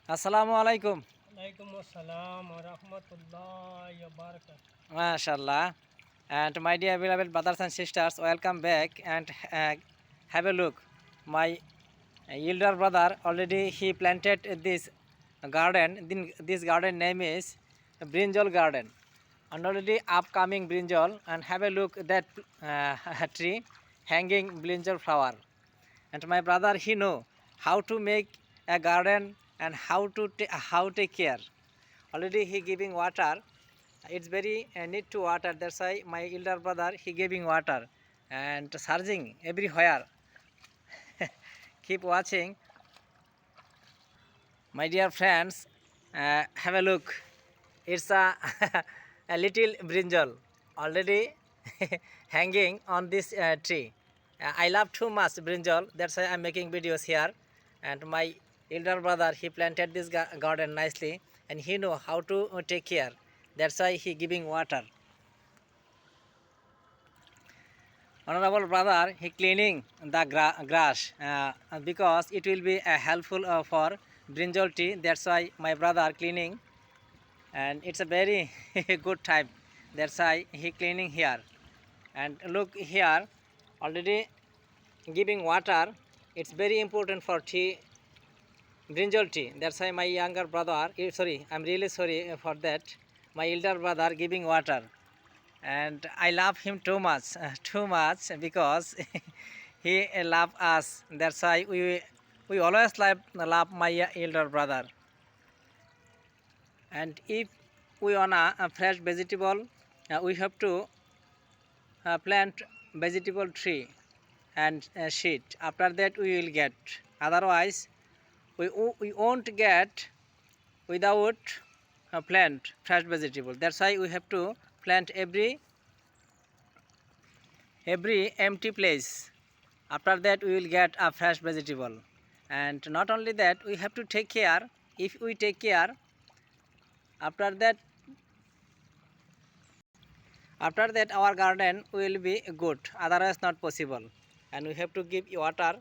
Assalamu alaikum. Alaikum assalam wa rahmatullahi wa barakatuh. MashaAllah. And my dear beloved brothers and sisters, welcome back and have a look. My elder brother already he planted this garden. This garden name is Brinjal Garden. And already upcoming brinjal, and have a look that tree hanging brinjal flower. And my brother he know how to make a garden and how take care. Already he giving water. It's very need to water. That's why my elder brother he giving water and searching everywhere. Keep watching, my dear friends. Have a look. It's a a little brinjal already hanging on this tree. I love too much brinjal. That's why I'm making videos here. And my elder brother he planted this garden nicely, and he know how to take care. That's why he giving water. Honorable brother he cleaning the grass because it will be helpful for brinjal tree. That's why my brother cleaning, and it's a very good time. That's why he cleaning here. And look here, already giving water. It's very important for tea, brinjal tea. That's why my younger brother sorry, I'm really sorry for that. My elder brother giving water, and I love him too much, too much, because he love us. That's why we always love my elder brother. And if we wanna fresh vegetable, we have to plant vegetable tree and seed. After that we will get. Otherwise we won't get without plant fresh vegetable. That's why we have to plant every empty place. After that we will get a fresh vegetable. And not only that, we have to take care. If we take care, after that our garden will be good, otherwise not possible. And we have to give water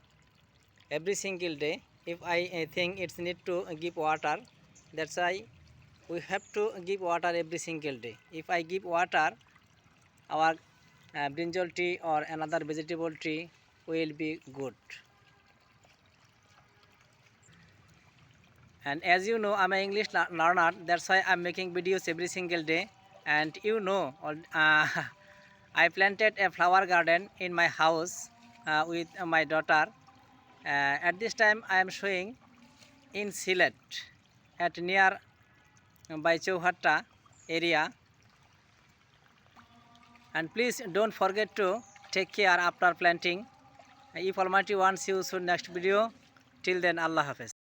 every single day. If I think it's need to give water, that's why we have to give water every single day. If I give water, our brinjal tree or another vegetable tree will be good. And as you know, I'm an English learner. That's why I'm making videos every single day. And you know, I planted a flower garden in my house with my daughter. At this time I am showing in Silet at near by Chauhatta area. And please don't forget to take care after planting. If Almighty wants you soon next video. Till then, Allah Hafiz.